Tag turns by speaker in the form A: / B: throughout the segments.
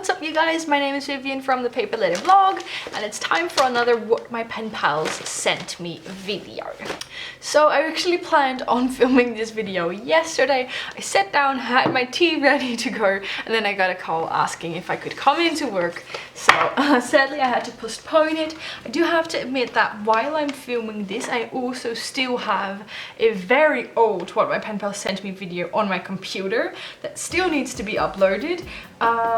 A: What's up you guys? My name is Vivian from ThePaperLetterBlog and it's time for another What My Pen Pals Sent Me video. So I actually planned on filming this video yesterday. I sat down, had my tea ready to go, and then I got a call asking if I could come into work. So sadly I had to postpone it. I do have to admit that while I'm filming this, I also still have a very old What My Pen Pals Sent Me video on my computer that still needs to be uploaded.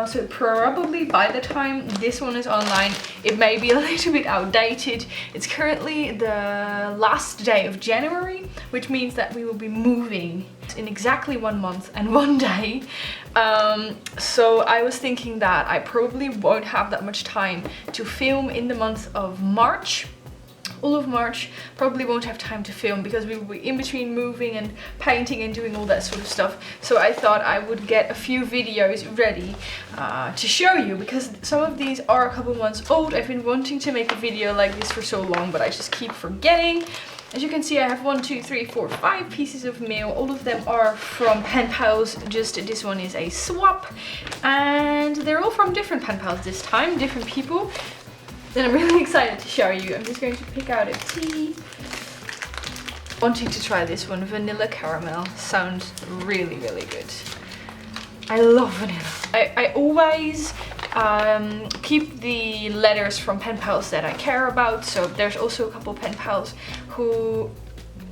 A: So probably by the time this one is online, it may be a little bit outdated. It's currently the last day of January, which means that we will be moving in exactly 1 month and 1 day. So I was thinking that I probably won't have that much time to film in the month of March. All of March, probably won't have time to film because we will be in between moving and painting and doing all that sort of stuff. So I thought I would get a few videos ready to show you, because some of these are a couple months old. I've been wanting to make a video like this for so long, but I just keep forgetting. As you can see, I have 1, 2, 3, 4, 5 pieces of mail. All of them are from pen pals, just this one is a swap. And they're all from different pen pals this time, different people. And I'm really excited to show you. I'm just going to pick out a tea. Wanting to try this one, vanilla caramel. Sounds really, really good. I love vanilla. I always keep the letters from pen pals that I care about. So there's also a couple pen pals who,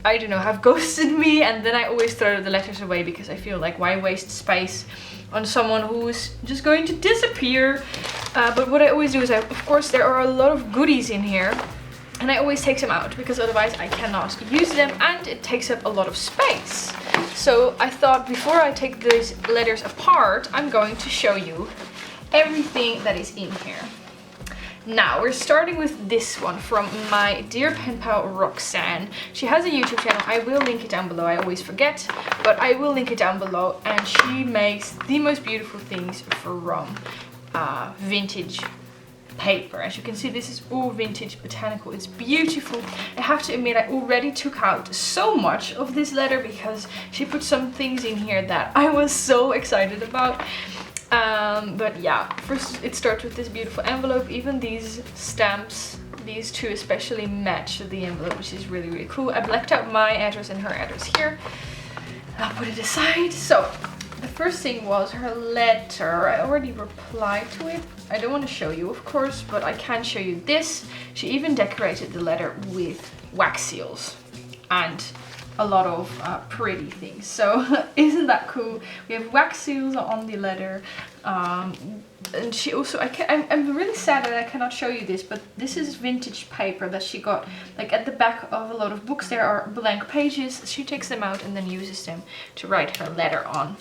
A: I don't know, have ghosted me, and then I always throw the letters away because I feel like why waste space on someone who's just going to disappear. But what I always do is, of course, there are a lot of goodies in here, and I always take them out because otherwise I cannot use them and it takes up a lot of space. So I thought before I take these letters apart, I'm going to show you everything that is in here. Now we're starting with this one from my dear pen pal Roxanne. She has a YouTube channel. I will link it down below. I always forget, but I will link it down below. And she makes the most beautiful things from vintage paper. As you can see, this is all vintage botanical. It's beautiful. I have to admit, I already took out so much of this letter because she put some things in here that I was so excited about. But yeah, first it starts with this beautiful envelope. Even these stamps, these two especially, match the envelope, which is really, really cool. I blacked out my address and her address here. I'll put it aside. So the first thing was her letter. I already replied to it. I don't want to show you, of course, but I can show you this. She even decorated the letter with wax seals and a lot of pretty things. So isn't that cool? We have wax seals on the letter, and she also, I'm really sad that I cannot show you this, but this is vintage paper that she got. Like at the back of a lot of books there are blank pages. She takes them out and then uses them to write her letter on,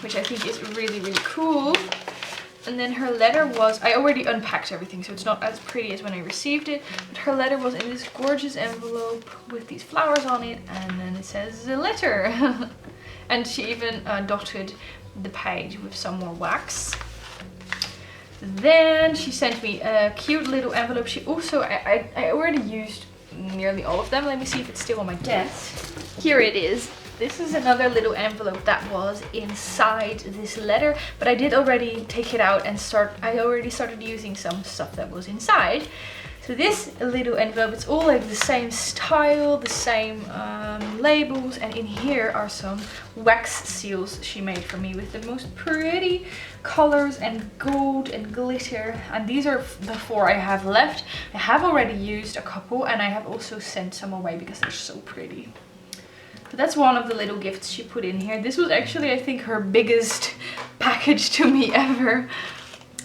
A: which I think is really, really cool. And then her letter was, I already unpacked everything, so it's not as pretty as when I received it, but her letter was in this gorgeous envelope with these flowers on it, and then it says the letter. And she even dotted the page with some more wax. Then she sent me a cute little envelope. She also, I already used nearly all of them. Let me see if it's still on my desk. Here it is. This is another little envelope that was inside this letter, but I did already take it out and I already started using some stuff that was inside. So this little envelope, it's all like the same style, the same labels, and in here are some wax seals she made for me with the most pretty colors and gold and glitter. And these are the 4 I have left. I have already used a couple, and I have also sent some away because they're so pretty. But that's one of the little gifts she put in here. This was actually, I think, her biggest package to me ever.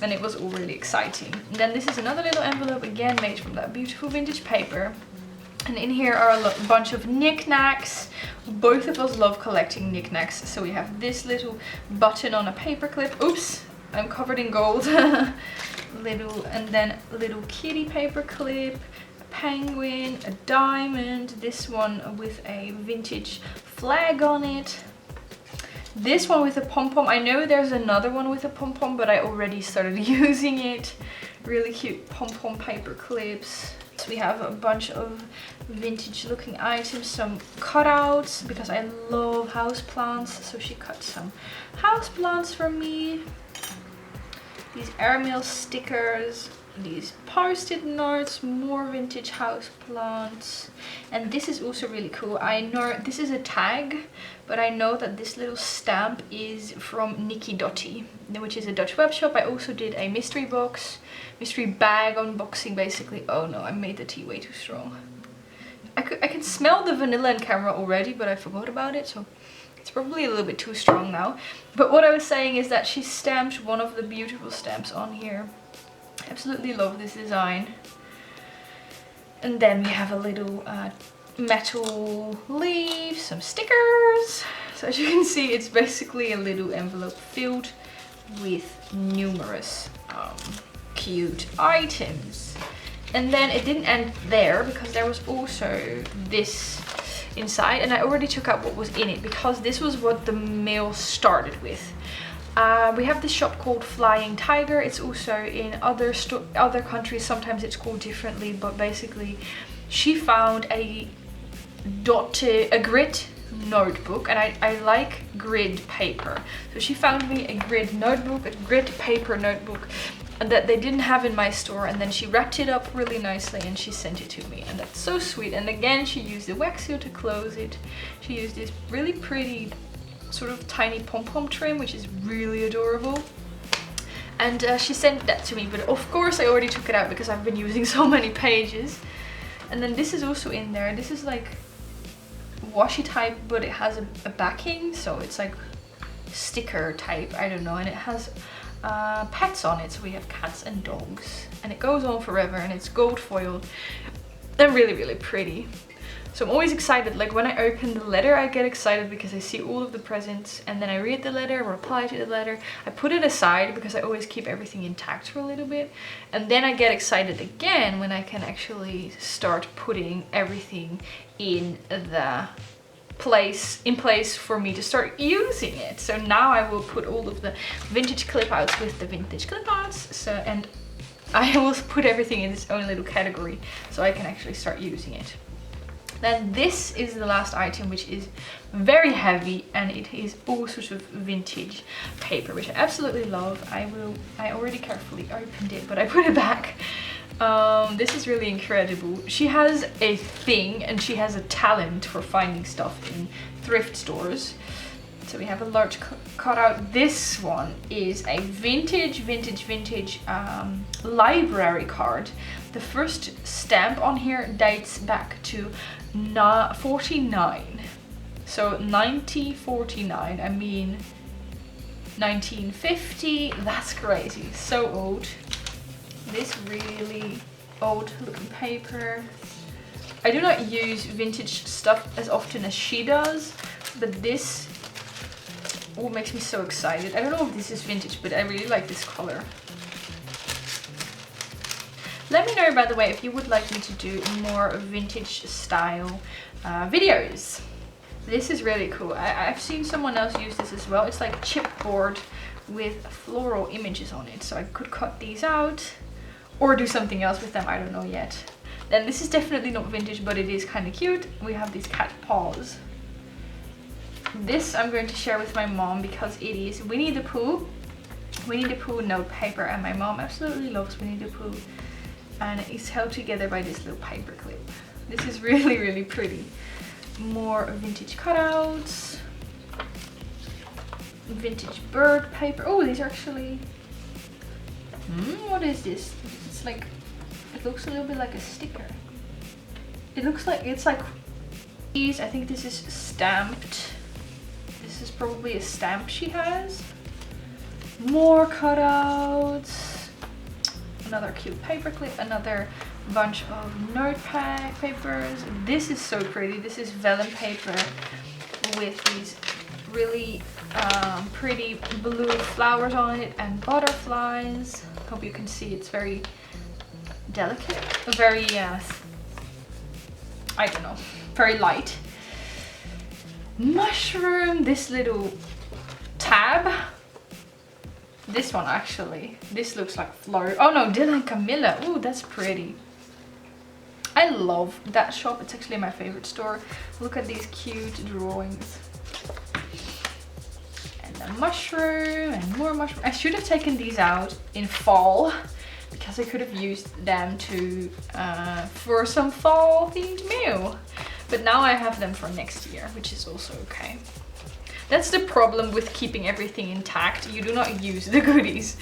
A: And it was all really exciting. And then this is another little envelope, again made from that beautiful vintage paper. And in here are a bunch of knickknacks. Both of us love collecting knickknacks. So we have this little button on a paper clip. Oops, I'm covered in gold. And then a little kitty paper clip. Penguin, a diamond, this one with a vintage flag on it, this one with a pom-pom. I know there's another one with a pom-pom, but I already started using it. Really cute pom-pom paper clips. So we have a bunch of vintage looking items, some cutouts because I love houseplants, so she cut some houseplants for me. airmail stickers, these post-it notes, more vintage house plants, and this is also really cool. I know this is a tag, but I know that this little stamp is from Nikki Dotti, which is a Dutch web shop. I also did a mystery bag unboxing basically. Oh no, I made the tea way too strong. I can smell the vanilla in camera already, but I forgot about it, so it's probably a little bit too strong now. But what I was saying is that she stamped one of the beautiful stamps on here. Absolutely love this design. And then we have a little metal leaf, some stickers. So as you can see, it's basically a little envelope filled with numerous cute items. And then it didn't end there, because there was also this inside, and I already took out what was in it because this was what the mail started with. We have this shop called Flying Tiger. It's also in other countries. Sometimes it's called differently, but basically she found a grid notebook, and I like grid paper. So she found me a grid notebook, a grid paper notebook, and that they didn't have in my store, and then she wrapped it up really nicely and she sent it to me, and that's so sweet. And again, she used the wax seal to close it. She used this really pretty sort of tiny pom-pom trim, which is really adorable, and she sent that to me, but of course I already took it out because I've been using so many pages. And then this is also in there. This is like washi type, but it has a backing, so it's like sticker type, I don't know, and it has pets on it, so we have cats and dogs, and it goes on forever, and it's gold foiled. They're really, really pretty. So I'm always excited, like when I open the letter I get excited because I see all of the presents, and then I read the letter, reply to the letter, I put it aside because I always keep everything intact for a little bit, and then I get excited again when I can actually start putting everything in the place for me to start using it. So now I will put all of the vintage clip outs with the vintage clip outs, so, and I will put everything in its own little category so I can actually start using it. Then this is the last item, which is very heavy, and it is all sorts of vintage paper, which I absolutely love. I already carefully opened it, but I put it back. This is really incredible. She has a thing, and she has a talent for finding stuff in thrift stores. So we have a large cutout. This one is a vintage library card. The first stamp on here dates back to 49. So 1949, I mean 1950. That's crazy, so old. This really old looking paper. I do not use vintage stuff as often as she does, but this makes me so excited. I don't know if this is vintage, but I really like this color. Let me know, by the way, if you would like me to do more vintage style videos. This is really cool. I've seen someone else use this as well. It's like chipboard with floral images on it. So I could cut these out or do something else with them. I don't know yet. Then this is definitely not vintage, but it is kind of cute. We have these cat paws. This I'm going to share with my mom because it is Winnie the Pooh. Winnie the Pooh note paper, and my mom absolutely loves Winnie the Pooh. And it's held together by this little paper clip. This is really, really pretty. More vintage cutouts. Vintage bird paper. Oh, these are actually... what is this? It's like... It looks a little bit like a sticker. It looks like... It's like... These, I think this is stamped. This is probably a stamp she has. More cutouts. Another cute paper clip, another bunch of notepad papers. This is so pretty. This is vellum paper with these really pretty blue flowers on it and butterflies. Hope you can see it's very delicate, very I don't know, very light. Mushroom, this little tab. This one actually, this looks like flower. Oh no, Dylan Camilla. Oh, that's pretty. I love that shop. It's actually my favorite store. Look at these cute drawings. And a mushroom and more mushroom. I should have taken these out in fall because I could have used them to for some fall themed meal. But now I have them for next year, which is also okay. That's the problem with keeping everything intact. You do not use the goodies.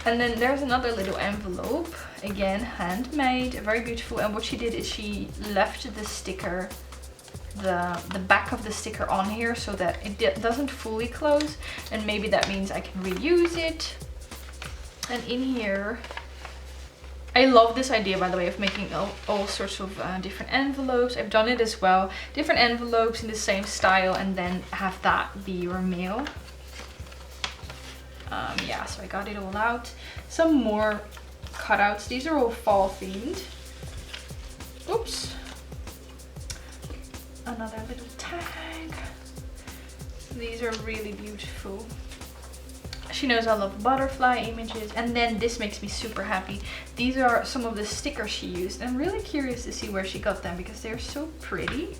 A: And then there's another little envelope, again handmade, very beautiful. And what she did is she left the sticker, the back of the sticker on here so that it doesn't fully close, and maybe that means I can reuse it. And in here, I love this idea, by the way, of making all sorts of different envelopes. I've done it as well. Different envelopes in the same style, and then have that be your mail. Yeah, so I got it all out. Some more cutouts. These are all fall themed. Oops. Another little tag. These are really beautiful. She knows I love butterfly images. And then this makes me super happy. These are some of the stickers she used. I'm really curious to see where she got them because they're so pretty.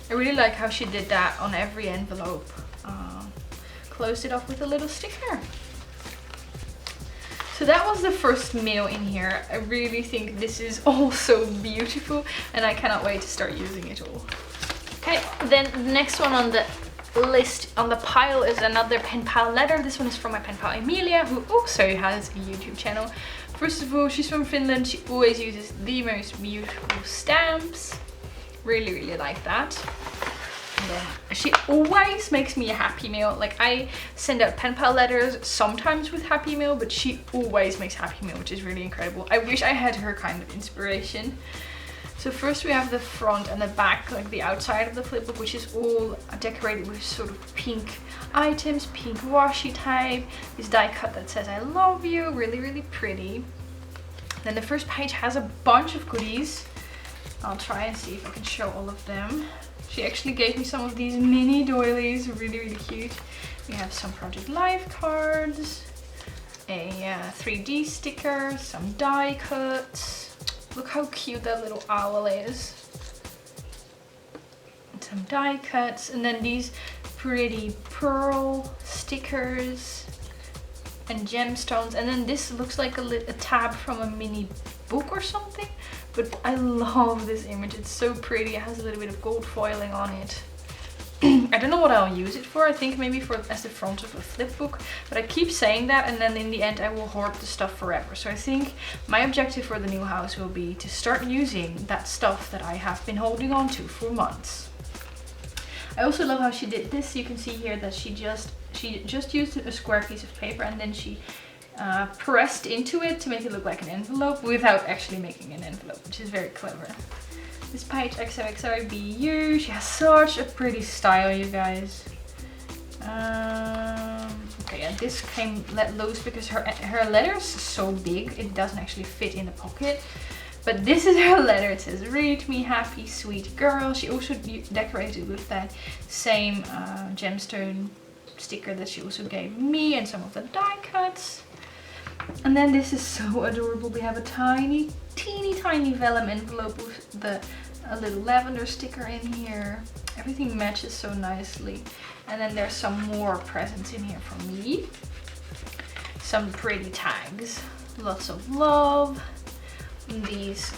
A: I really like how she did that on every envelope. Closed it off with a little sticker. So that was the first mail in here. I really think this is all so beautiful and I cannot wait to start using it all. Okay, then the next one on the list on the pile is another pen pal letter. This one is from my pen pal Amelia, who also has a YouTube channel. First of all, she's from Finland. She always uses the most beautiful stamps. Really like that. And then she always makes me a happy mail. Like, I send out pen pal letters sometimes with happy mail, but she always makes happy mail, which is really incredible. I wish I had her kind of inspiration. So first we have the front and the back, like the outside of the flipbook, which is all decorated with sort of pink items, pink washi tape, this die cut that says I love you, really pretty. Then the first page has a bunch of goodies. I'll try and see if I can show all of them. She actually gave me some of these mini doilies, really cute. We have some Project Life cards, a 3D sticker, some die cuts. Look how cute that little owl is. And some die cuts, and then these pretty pearl stickers and gemstones. And then this looks like a tab from a mini book or something. But I love this image. It's so pretty. It has a little bit of gold foiling on it. I don't know what I'll use it for. I think maybe as the front of a flip book, but I keep saying that, and then in the end I will hoard the stuff forever. So I think my objective for the new house will be to start using that stuff that I have been holding on to for months. I also love how she did this. You can see here that she just used a square piece of paper, and then she pressed into it to make it look like an envelope without actually making an envelope, which is very clever. This page XOXOBU, she has such a pretty style, you guys. Okay, yeah, this came let loose because her letter is so big, it doesn't actually fit in the pocket. But this is her letter. It says, "Read me, happy, sweet girl." She also decorated with that same gemstone sticker that she also gave me, and some of the die cuts. And then this is so adorable. We have a teeny tiny vellum envelope with a little lavender sticker in here. Everything matches so nicely. And then there's some more presents in here for me. Some pretty tags. Lots of love. And these,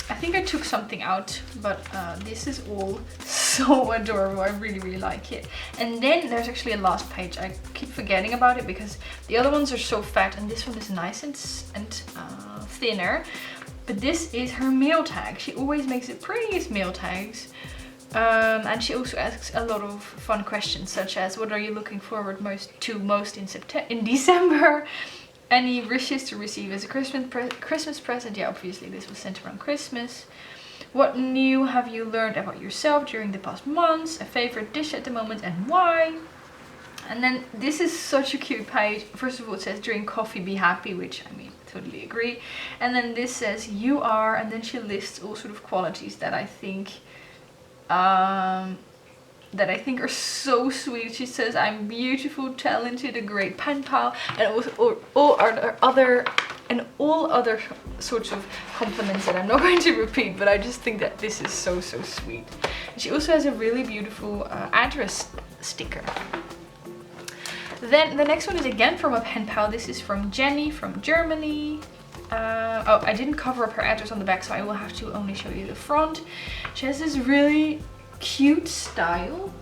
A: I think I took something out, but this is all so adorable. I really like it. And then there's actually a last page. I keep forgetting about it because the other ones are so fat, and this one is nice and thinner. But this is her mail tag. She always makes the prettiest mail tags. And she also asks a lot of fun questions, such as, what are you looking forward most in December? Any wishes to receive as a Christmas present? Yeah, obviously this was sent around Christmas. What new have you learned about yourself during the past months? A favorite dish at the moment and why? And then this is such a cute page. First of all, it says, drink coffee, be happy, which I mean, totally agree. And then this says, you are, and then she lists all sort of qualities that I think are so sweet. She says, I'm beautiful, talented, a great pen pal, and all other sorts of compliments that I'm not going to repeat, but I just think that this is so sweet. And she also has a really beautiful address sticker. Then the next one is again from a pen pal. This is from Jenny from Germany. Oh, I didn't cover up her address on the back, so I will have to only show you the front. She has this really cute style.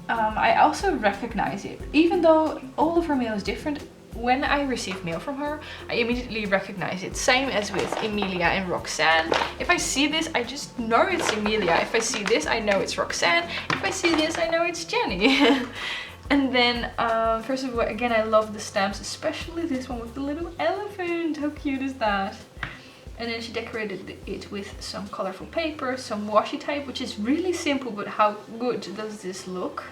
A: I also recognize it, even though all of her mail is different. When I receive mail from her, I immediately recognize it. Same as with Amelia and Roxanne. If I see this, I just know it's Amelia. If I see this, I know it's Roxanne. If I see this, I know it's Jenny. And then, first of all, again, I love the stamps, especially this one with the little elephant. How cute is that? And then she decorated it with some colorful paper, some washi tape, which is really simple, but how good does this look?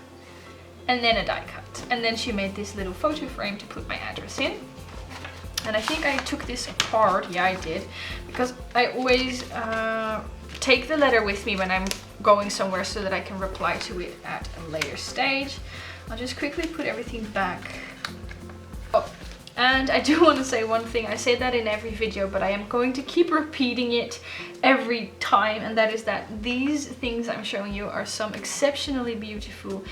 A: And then a die cut. And then she made this little photo frame to put my address in. And I think I took this apart. Yeah, I did. Because I always take the letter with me when I'm going somewhere so that I can reply to it at a later stage. I'll just quickly put everything back. Oh, and I do want to say one thing. I say that in every video, but I am going to keep repeating it every time. And that is that these things I'm showing you are some exceptionally beautiful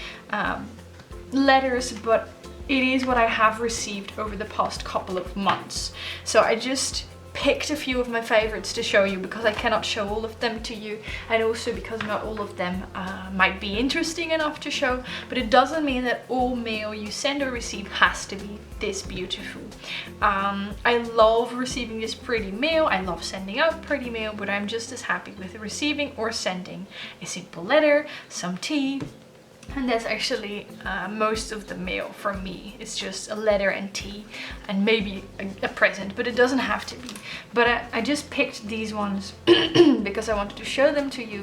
A: letters, but it is what I have received over the past couple of months. So I just picked a few of my favorites to show you because I cannot show all of them to you, and also because not all of them might be interesting enough to show, but it doesn't mean that all mail you send or receive has to be this beautiful. I love receiving this pretty mail, I love sending out pretty mail, but I'm just as happy with receiving or sending a simple letter, some tea. And that's actually most of the mail from me. It's just a letter and tea and maybe a present, but it doesn't have to be. But I just picked these ones because I wanted to show them to you.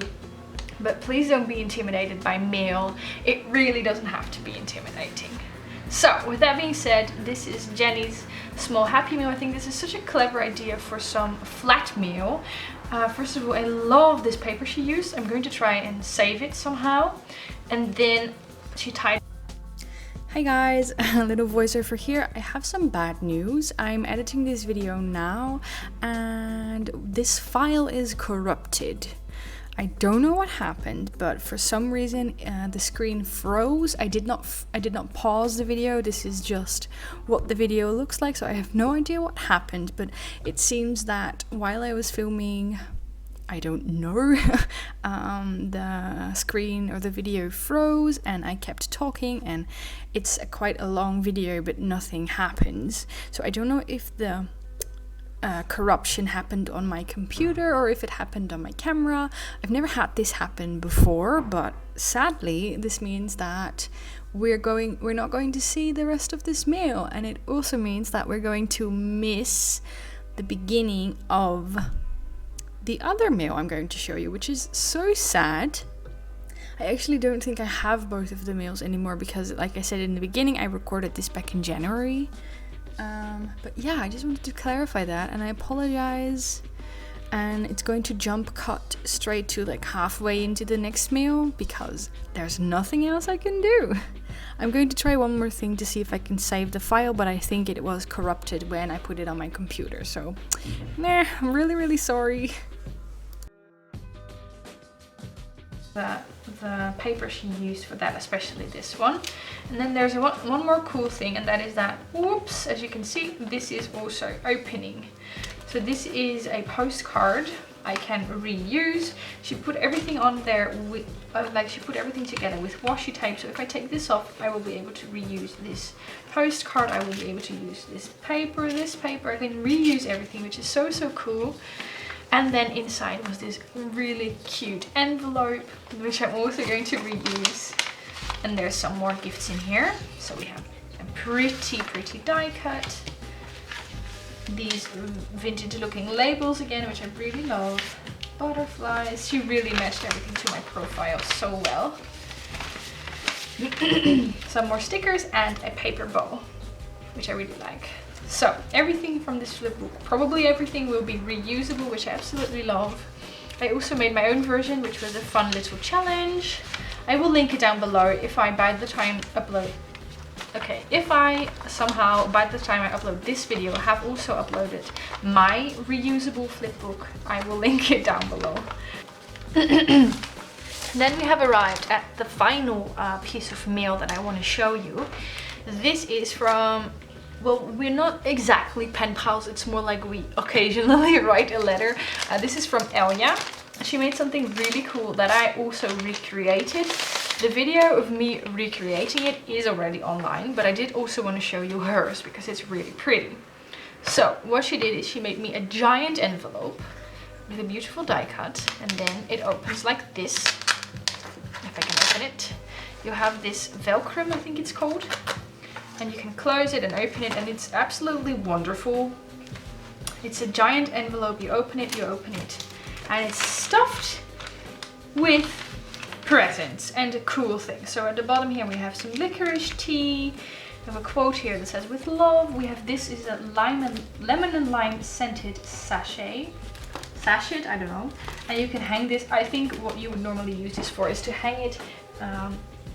A: But please don't be intimidated by mail. It really doesn't have to be intimidating. So with that being said, this is Jenny's small happy mail. I think this is such a clever idea for some flat mail. First of all, I love this paper she used. I'm going to try and save it somehow. And then she tied. Hi guys, a little voiceover here. I have some bad news. I'm editing this video now and this file is corrupted. I don't know what happened, but for some reason the screen froze. I did not pause the video. This is just what the video looks like, so I have no idea what happened, but it seems that while I was filming, I don't know, the screen or the video froze and I kept talking, and it's quite a long video but nothing happens. So I don't know if the corruption happened on my computer or if it happened on my camera. I've never had this happen before, but sadly this means that we're not going to see the rest of this mail, and it also means that we're going to miss the beginning of the other mail I'm going to show you, which is so sad. I actually don't think I have both of the mails anymore because, like I said in the beginning, I recorded this back in January. But yeah, I just wanted to clarify that, and I apologize. And it's going to jump cut straight to like halfway into the next mail because there's nothing else I can do. I'm going to try one more thing to see if I can save the file, but I think it was corrupted when I put it on my computer. So, I'm really sorry. The paper she used for that, especially this one. And then there's one more cool thing, and that is that, whoops, as you can see, this is also opening. So this is a postcard I can reuse. She put everything on there with, she put everything together with washi tape. So if I take this off, I will be able to reuse this postcard. I will be able to use this paper. I can reuse everything, which is so cool. And then inside was this really cute envelope, which I'm also going to reuse. And there's some more gifts in here. So we have a pretty die cut. These vintage looking labels again, which I really love. Butterflies. She really matched everything to my profile so well. Some more stickers and a paper bow, which I really like. So everything from this flipbook, probably everything will be reusable, which I absolutely love. I also made my own version, which was a fun little challenge. I will link it down below if I somehow by the time I upload this video have also uploaded my reusable flipbook. I will link it down below. Then we have arrived at the final piece of mail that I want to show you. This is from, well, we're not exactly pen pals, it's more like we occasionally write a letter. This is from Amelia. She made something really cool that I also recreated. The video of me recreating it is already online, but I did also want to show you hers because it's really pretty. So what she did is she made me a giant envelope with a beautiful die cut, and then it opens like this. If I can open it, you have this Velcro, I think it's called, and you can close it and open it, and it's absolutely wonderful. It's a giant envelope. You open it, and it's stuffed with presents and cool things. So at the bottom here we have some licorice tea. We have a quote here that says, "With love." We have, this is a lemon and lime scented sachet, I don't know. And you can hang this. I think what you would normally use this for is to hang it,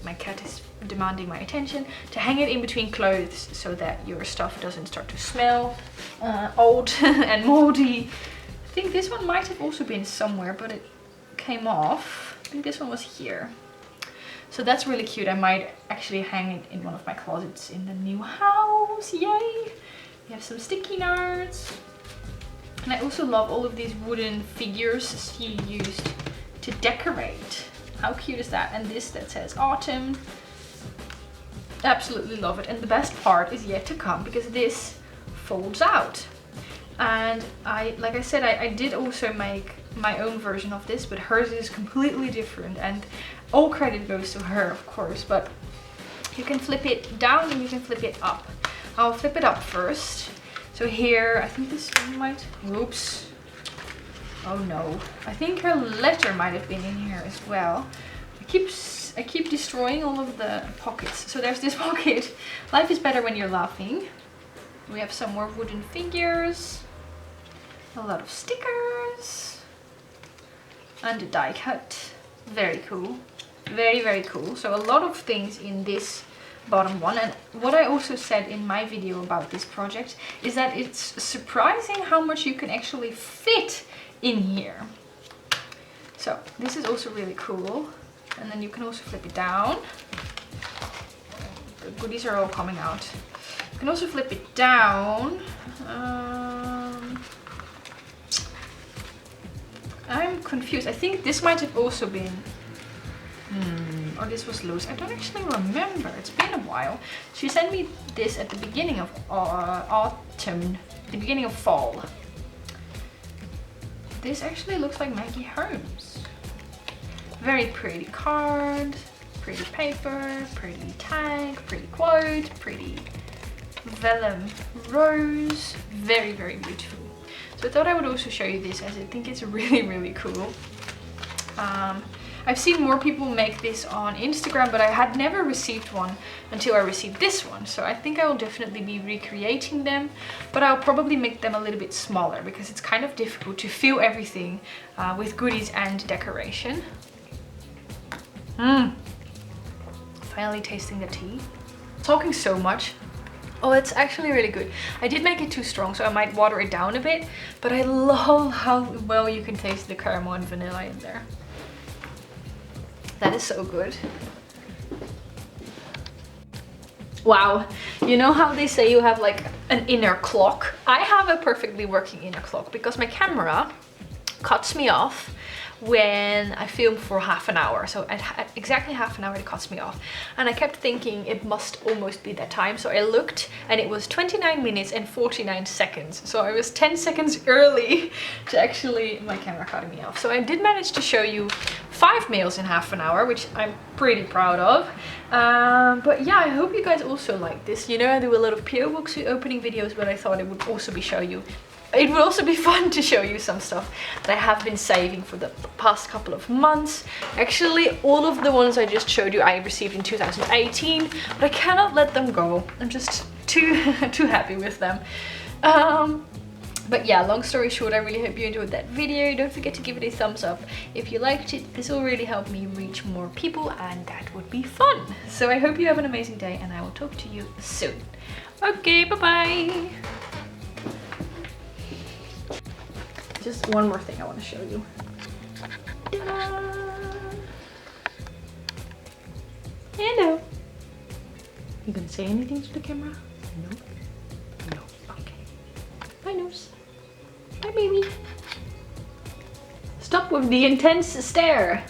A: my cat is demanding my attention, to hang it in between clothes so that your stuff doesn't start to smell old and moldy. I think this one might have also been somewhere, but it came off. I think this one was here. So that's really cute. I might actually hang it in one of my closets in the new house. Yay! We have some sticky notes. And I also love all of these wooden figures she used to decorate. How cute is that? And this that says autumn. Absolutely love it. And the best part is yet to come, because this folds out. And like I said, I did also make my own version of this, but hers is completely different, and all credit goes to her, of course. But you can flip it down and you can flip it up. I'll flip it up first. So here, I think this might, oops, oh no, I think her letter might have been in here as well. I keep destroying all of the pockets. So there's this pocket. Life is better when you're laughing. We have some more wooden figures, a lot of stickers, and a die cut. Very cool. Very, very cool. So a lot of things in this bottom one. And what I also said in my video about this project is that it's surprising how much you can actually fit in here. So this is also really cool. And then you can also flip it down. The goodies are all coming out. You can also flip it down. I'm confused. I think this might have also been, or this was loose. I don't actually remember. It's been a while. She sent me this at the beginning of autumn, the beginning of fall. This actually looks like Maggie Holmes. Very pretty card, pretty paper, pretty tag, pretty quote, pretty vellum rose. Very, very beautiful. So I thought I would also show you this, as I think it's really, really cool. I've seen more people make this on Instagram, but I had never received one until I received this one. So I think I will definitely be recreating them, but I'll probably make them a little bit smaller because it's kind of difficult to fill everything with goodies and decoration. Finally tasting the tea. Talking so much. Oh, it's actually really good. I did make it too strong, so I might water it down a bit, but I love how well you can taste the caramel and vanilla in there. That is so good. Wow, you know how they say you have like an inner clock? I have a perfectly working inner clock because my camera cuts me off when I film for half an hour. So at exactly half an hour it cuts me off, and I kept thinking it must almost be that time, so I looked and it was 29 minutes and 49 seconds. So I was 10 seconds early to actually my camera cutting me off. So I did manage to show you 5 meals in half an hour, which I'm pretty proud of. But yeah, I hope you guys also like this. You know, I do a lot of PO box opening videos, but I thought it would also be it would also be fun to show you some stuff that I have been saving for the past couple of months. Actually, all of the ones I just showed you I received in 2018, but I cannot let them go. I'm just too happy with them. But yeah, long story short, I really hope you enjoyed that video. Don't forget to give it a thumbs up if you liked it. This will really help me reach more people, and that would be fun. So I hope you have an amazing day, and I will talk to you soon. Okay, bye-bye. Just one more thing I want to show you. Ta-da! Hello. You gonna say anything to the camera? No? No. Okay. Bye, nose. Bye, baby. Stop with the intense stare.